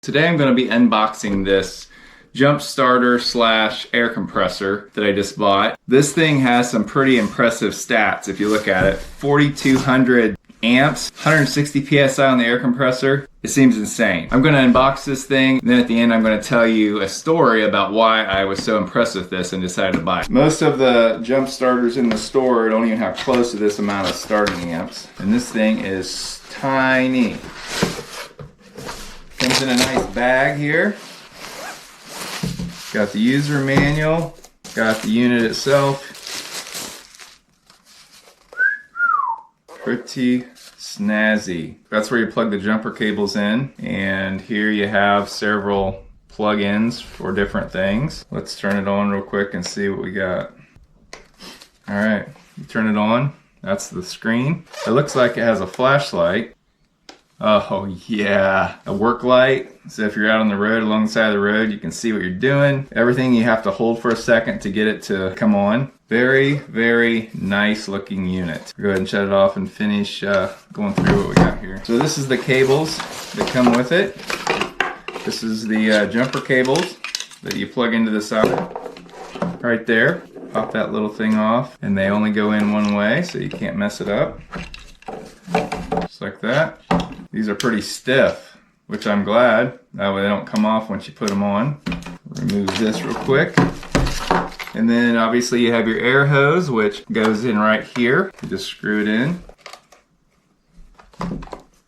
Today I'm going to be unboxing this jump starter slash air compressor that I just bought. This thing has some pretty impressive stats if you look at it. 4200 amps, 160 PSI on the air compressor. It seems insane. I'm going to unbox this thing, and then at the end I'm going to tell you a story about why I was so impressed with this and decided to buy it. Most of the jump starters in the store don't even have close to this amount of starting amps. And this thing is tiny. Comes in a nice bag here. Got the user manual, got the unit itself. Pretty snazzy. That's where you plug the jumper cables in, and here you have several plug-ins for different things. Let's turn it on real quick and see what we got. Alright, you turn it on, that's the screen. It looks like it has a flashlight. Oh yeah, a work light. So if you're out on the road, along the side of the road, you can see what you're doing. Everything you have to hold for a second to get it to come on. Very, very nice looking unit. Go ahead and shut it off and finish going through what we got here. So this is the cables that come with it. This is the jumper cables that you plug into the side. Right there. Pop that little thing off, and they only go in one way, so you can't mess it up. Just like that. These are pretty stiff, which I'm glad. That way they don't come off once you put them on. Remove this real quick. And then obviously you have your air hose, which goes in right here. You just screw it in.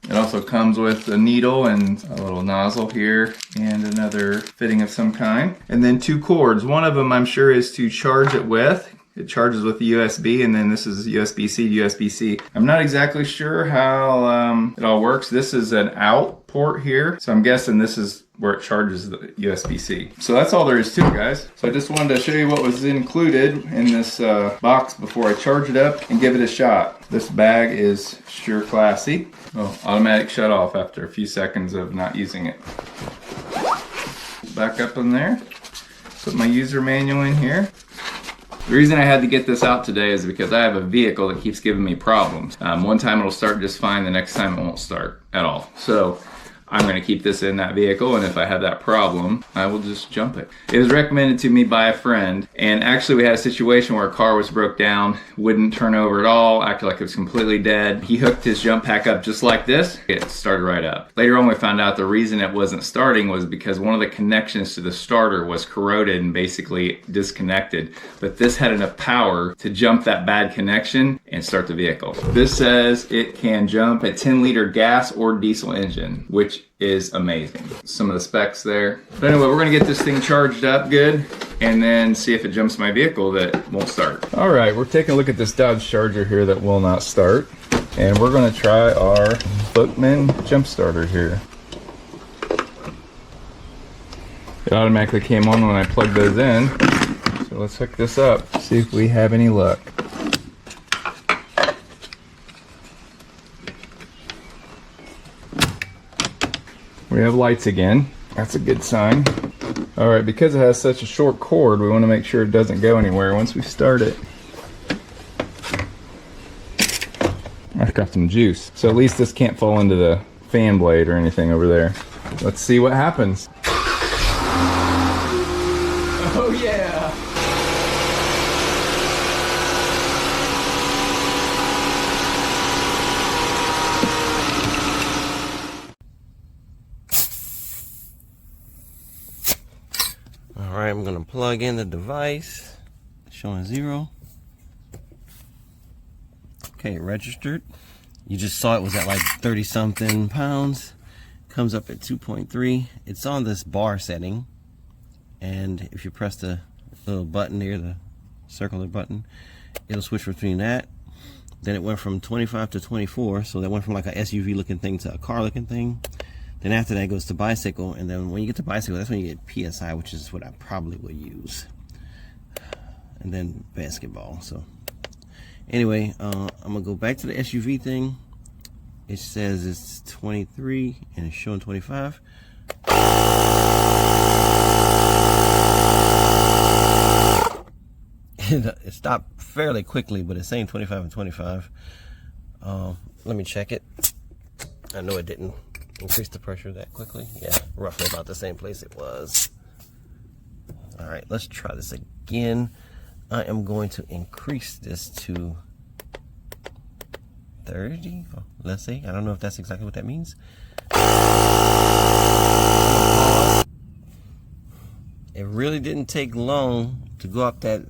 It also comes with a needle and a little nozzle here and another fitting of some kind. And then two cords. One of them I'm sure is to charge it with. It charges with the USB, and then this is USB-C to USB-C. I'm not exactly sure how it all works. This is an out port here, so I'm guessing this is where it charges the USB-C. So that's all there is to it, guys. So I just wanted to show you what was included in this box before I charge it up and give it a shot. This bag is sure classy. Oh, automatic shut off after a few seconds of not using it. Back up in there. Put my user manual in here. The reason I had to get this out today is because I have a vehicle that keeps giving me problems. One time it'll start just fine, the next time it won't start at all. So I'm going to keep this in that vehicle, and if I have that problem, I will just jump it. It was recommended to me by a friend, and actually we had a situation where a car was broke down, wouldn't turn over at all, acted like it was completely dead. He hooked his jump pack up just like this, it started right up. Later on we found out the reason it wasn't starting was because one of the connections to the starter was corroded and basically disconnected, but this had enough power to jump that bad connection and start the vehicle. This says it can jump a 10-liter gas or diesel engine, which is amazing. Some of the specs there. But anyway, we're gonna get this thing charged up good and then see if it jumps my vehicle that won't start. All right, we're taking a look at this Dodge Charger here that will not start. And we're gonna try our VTOMAN jump starter here. It automatically came on when I plugged those in. So let's hook this up, see if we have any luck. We have lights again. That's a good sign. All right, because it has such a short cord, we want to make sure it doesn't go anywhere once we start it. I've got some juice. So at least this can't fall into the fan blade or anything over there. Let's see what happens. Oh yeah! Alright, I'm going to plug in the device, showing 0. Okay, it registered. You just saw it was at like 30 something pounds. Comes up at 2.3. It's on this bar setting, and if you press the little button here, the circular button, it'll switch between that. Then it went from 25 to 24, so that went from like a SUV looking thing to a car looking thing. Then after that it goes to bicycle, and then when you get to bicycle, that's when you get PSI, which is what I probably will use. And then basketball. So anyway, I'm gonna go back to the SUV thing. It says it's 23 and it's showing 25. It stopped fairly quickly, but it's saying 25 and 25. Let me check it. I know it didn't increase the pressure that quickly? Yeah, roughly about the same place it was. All right, let's try this again. I am going to increase this to 30, let's see. I don't know if that's exactly what that means. It really didn't take long to go up that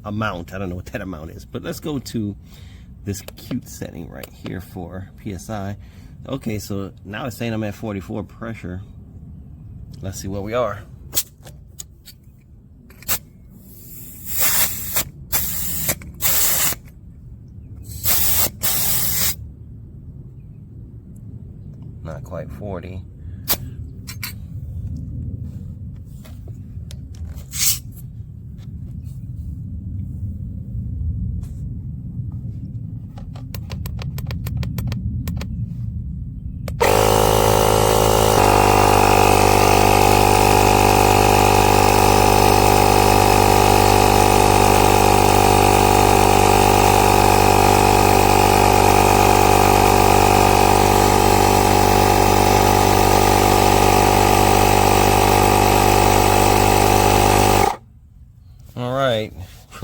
amount. I don't know what that amount is, but let's go to this cute setting right here for PSI. Okay, so now it's saying I'm at 44 pressure. Let's see where we are. Not quite 40.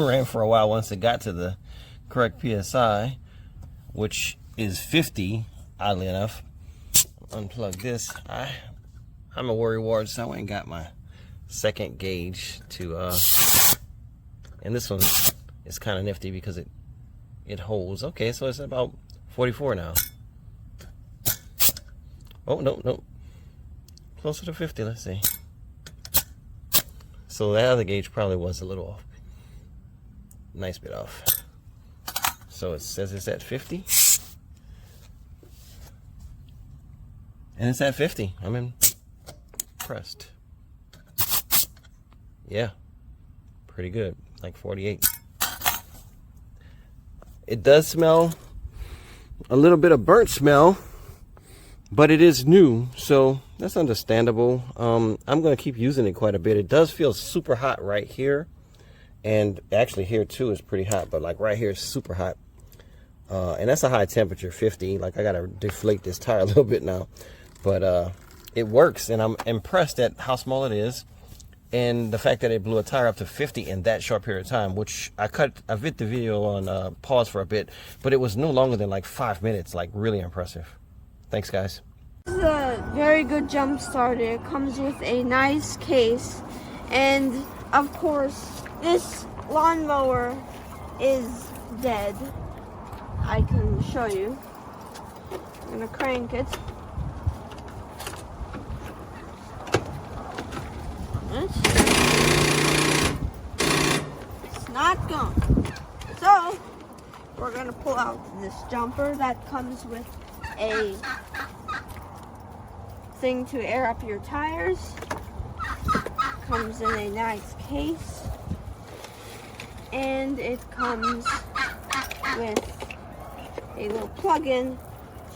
Ran for a while once it got to the correct PSI, which is 50, oddly enough. Unplug this. I'm a worrywart, so I went and got my second gauge to and this one is kind of nifty because it holds. Okay, so it's about 44 now. Oh, no, closer to 50. Let's see. So the other gauge probably was a little off. Nice bit off. So it says it's at 50. And it's at 50. I'm impressed. Yeah. Pretty good. Like 48. It does smell a little bit of burnt smell, but it is new, so that's understandable. I'm going to keep using it quite a bit. It does feel super hot right here. And actually here too is pretty hot, but like right here is super hot. And that's a high temperature, 50. Like I gotta deflate this tire a little bit now. But it works, and I'm impressed at how small it is. And the fact that it blew a tire up to 50 in that short period of time, which I vid the video on pause for a bit, but it was no longer than like 5 minutes. Like really impressive. Thanks guys. This is a very good jump starter. It comes with a nice case, and of course this lawnmower is dead. I can show you. I'm gonna crank it. It's not going. So we're gonna pull out this jumper that comes with a thing to air up your tires. Comes in a nice case. And it comes with a little plug-in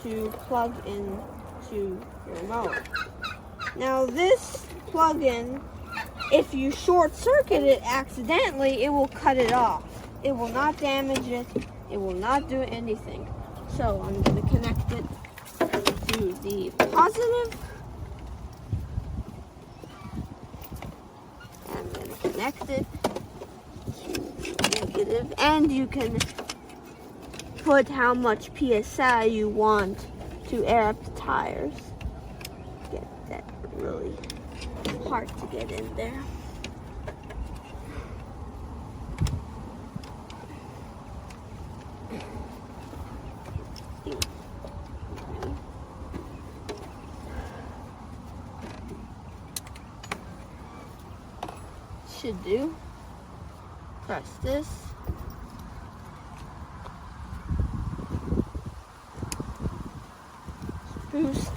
to plug into your mower. Now this plug-in, if you short circuit it accidentally, it will cut it off. It will not damage it. It will not do anything. So I'm going to connect it to the positive. I'm going to connect it. Negative, and you can put how much PSI you want to air up the tires. Get that really hard to get in there. Should do. Press this. Boost,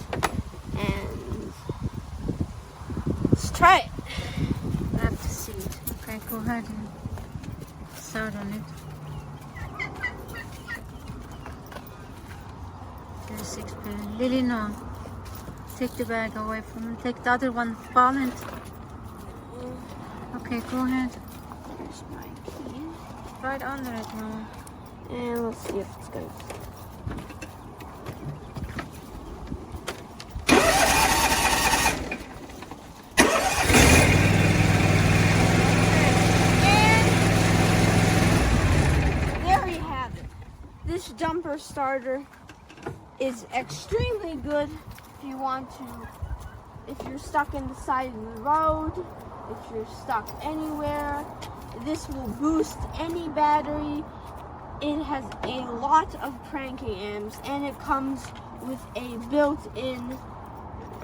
and let's try it. I have to see it. Okay, go ahead and start on it. 36 billion. Lily, no. Take the bag away from it. Take the other one, ball it. Okay, go ahead. There's my key. Right under it now. And let's see if it's going to. jumper starter is extremely good if you want to, if you're stuck in the side of the road, if you're stuck anywhere. This will boost any battery. It has a lot of cranking amps, and it comes with a built-in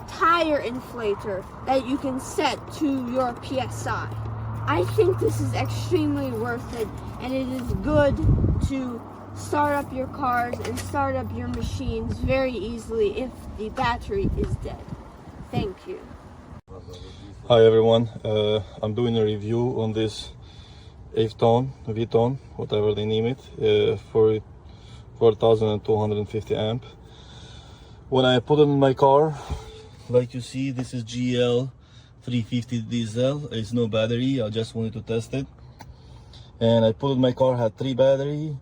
tire inflator that you can set to your PSI. I think this is extremely worth it, and it is good to start up your cars and start up your machines very easily if the battery is dead. Thank you. Hi everyone, I'm doing a review on this VTOMAN, whatever they name it, for 4250 amp. When I put it in my car, like you see, this is GL 350 diesel. It's no battery. I just wanted to test it, and I put it in my car, had 3 battery,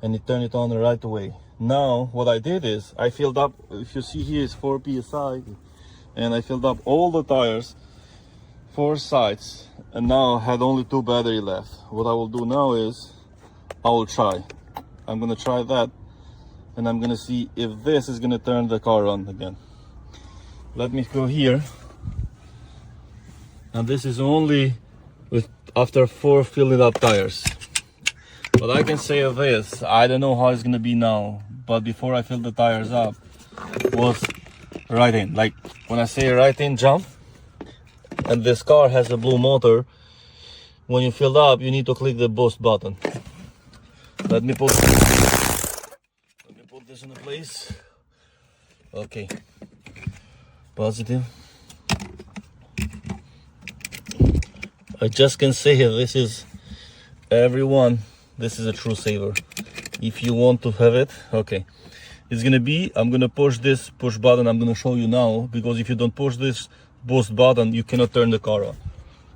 and it turned it on right away. Now what I did is I filled up, if you see here is 4 psi, and I filled up all the tires, 4 sides, and now I had only 2 battery left. What I will do now is I'm gonna try that, and I'm gonna see if this is gonna turn the car on again. Let me go here, and this is only with after 4 filled up tires. But I can say of this, I don't know how it's gonna be now, but before I filled the tires up, was right in. Like when I say right in jump, and this car has a blue motor, when you fill up, you need to click the boost button. Let me put this in place. Okay, positive. I just can say this is everyone. This is a true saver. If you want to have it, okay, it's gonna be. I'm gonna push this push button. I'm gonna show you now, because if you don't push this boost button, you cannot turn the car on.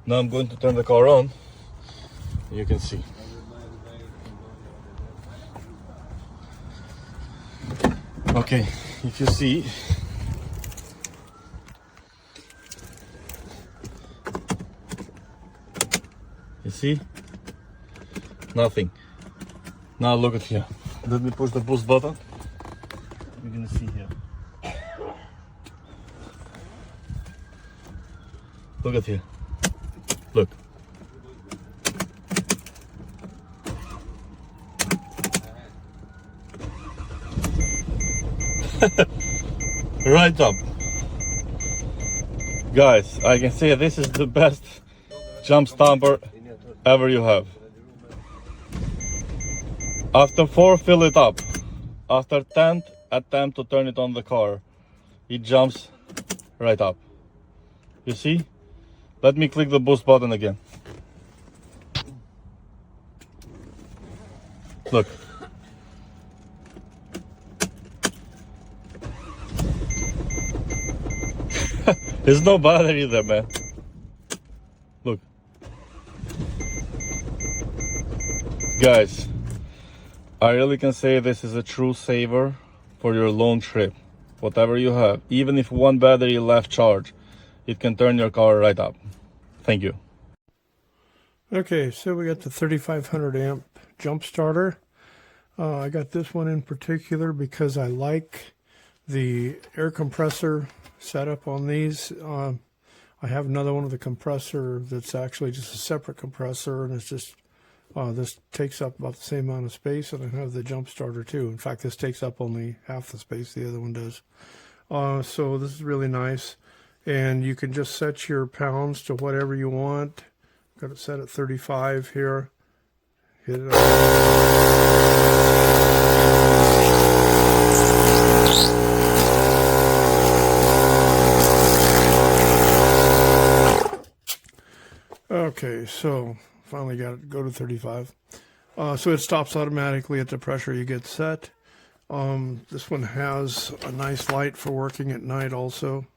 Now I'm going to turn the car on. You can see. Okay, if you see, you see, nothing. Now look at here. Let me push the boost button. You're gonna see here. Look at here. Look. Right up. Guys, I can say this is the best jump stamper ever you have. After 4 fill it up, after 10th attempt to turn it on the car, it jumps right up. You see? Let me click the boost button again. Look. There's no battery there, man. Look. Guys, I really can say this is a true saver for your long trip. Whatever you have, even if 1 battery left charge, it can turn your car right up. Thank you. Okay, so we got the 3500 amp jump starter. I got this one in particular because I like the air compressor setup on these. I have another one with a compressor that's actually just a separate compressor, and it's just this takes up about the same amount of space, and I have the jump starter too. In fact, this takes up only half the space the other one does. So this is really nice, and you can just set your pounds to whatever you want. Got it set at 35 here. Hit it Okay, so finally got it go to 35. So it stops automatically at the pressure you get set. This one has a nice light for working at night also.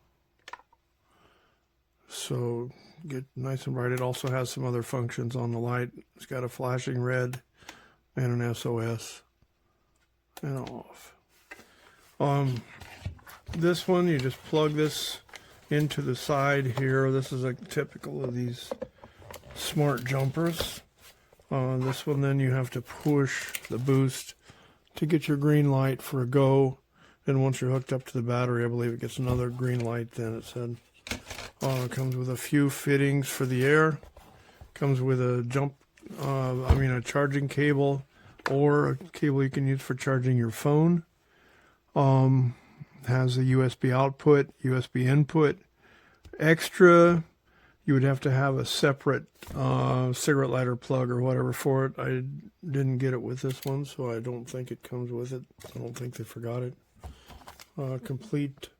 So get nice and bright. It also has some other functions on the light. It's got a flashing red and an SOS and off. This one, you just plug this into the side here. This is a typical of these smart jumpers. This one, then you have to push the boost to get your green light for a go. And once you're hooked up to the battery, I believe it gets another green light then, it said. It comes with a few fittings for the air. Comes with a a charging cable, or a cable you can use for charging your phone. Has a USB output, USB input. Extra, you would have to have a separate cigarette lighter plug or whatever for it. I didn't get it with this one, so I don't think it comes with it. I don't think they forgot it. Complete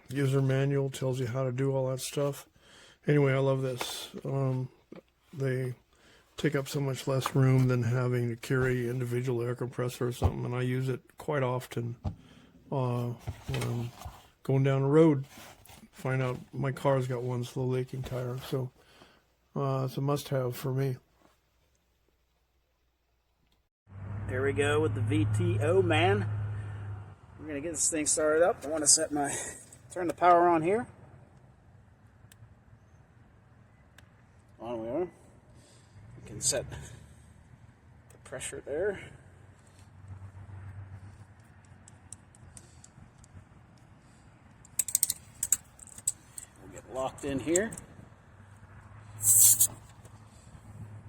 user manual, tells you how to do all that stuff. Anyway, I love this. They take up so much less room than having to carry individual air compressor or something, and I use it quite often when I'm going down the road. Find out my car's got one slow leaking tire, so it's a must-have for me. There we go with the VTOMAN. We're gonna get this thing started up. I want to turn the power on here. On we are. We can set the pressure there. We'll get locked in here.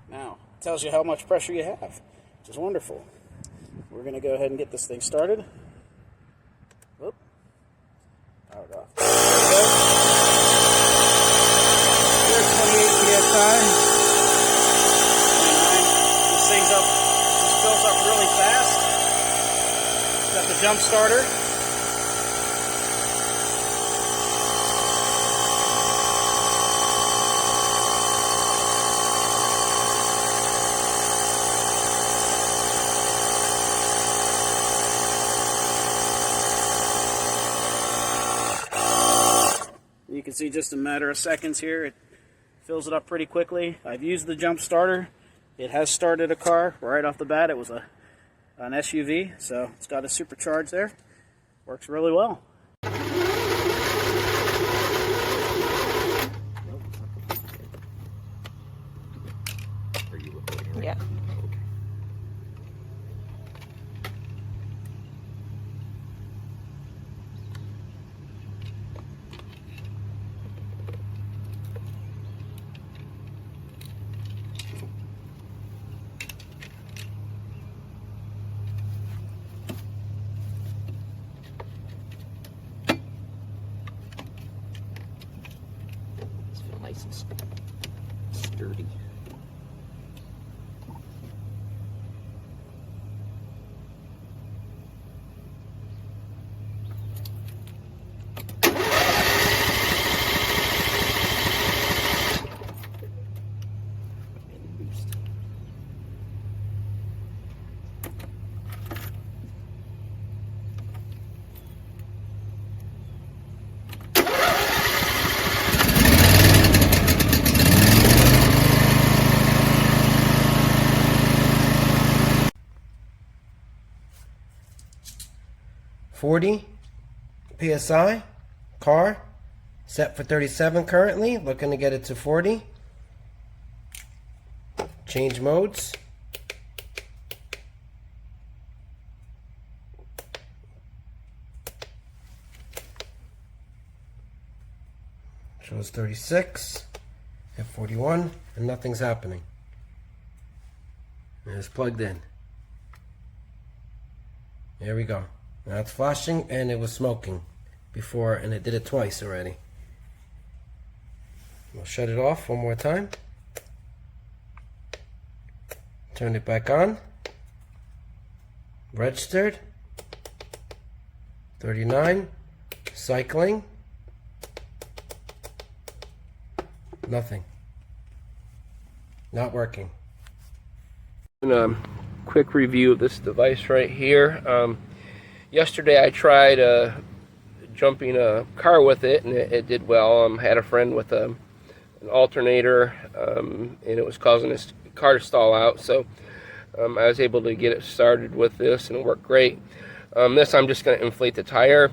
Now, it tells you how much pressure you have, which is wonderful. We're going to go ahead and get this thing started. Whoop. Powered off. There we go. Here's 28 PSI. 29. This thing's up. This fills up really fast. Got the jump starter. You can see just a matter of seconds here, it fills it up pretty quickly. I've used the jump starter. It has started a car right off the bat. It was an SUV, so it's got a supercharge there. Works really well. Yeah. Nice and sturdy. .40 PSI, car, set for 37 currently, looking to get it to 40. Change modes. Shows 36, at 41, and nothing's happening. And it's plugged in. There we go. Now it's flashing, and it was smoking before, and it did it twice already. We'll shut it off one more time. Turn it back on. Registered. 39. Cycling. Nothing. Not working. A quick review of this device right here. Yesterday I tried jumping a car with it, and it did well. Had a friend with an alternator, and it was causing this car to stall out, so I was able to get it started with this, and it worked great. This I'm just going to inflate the tire.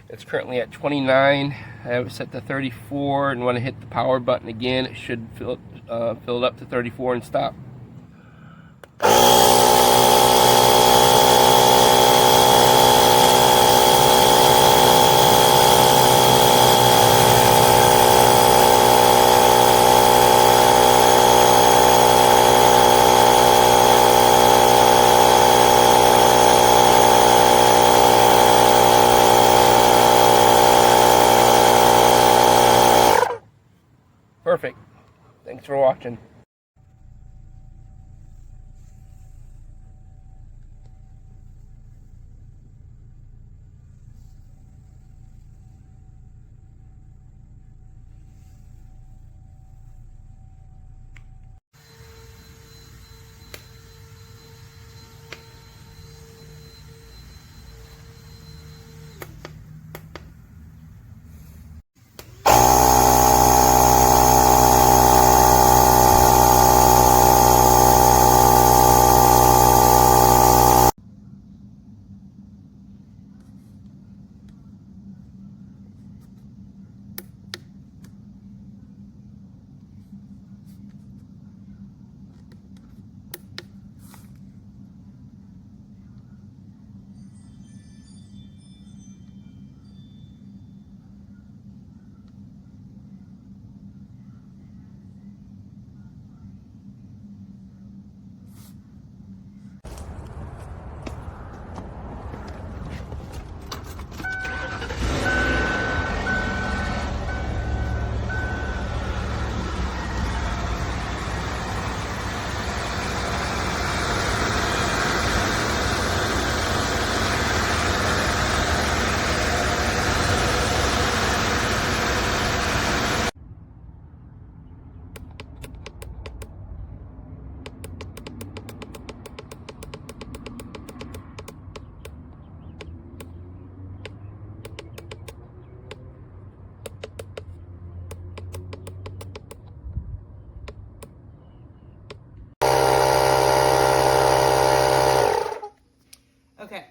It's currently at 29. I have it set to 34, and when I hit the power button again, it should fill it up to 34 and stop. perfect. Thanks for watching. Okay.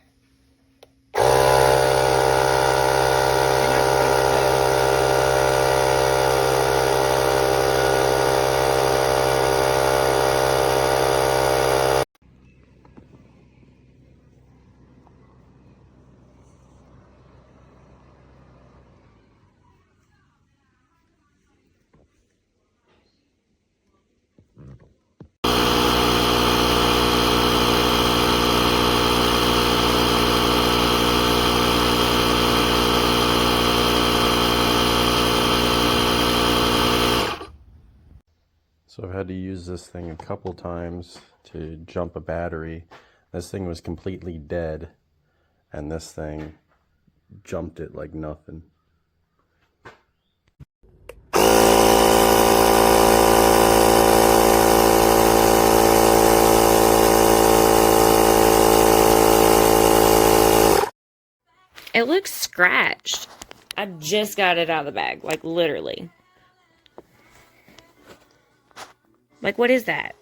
So I've had to use this thing a couple times to jump a battery. This thing was completely dead, and this thing jumped it like nothing. It looks scratched. I just got it out of the bag, like literally. Like, what is that?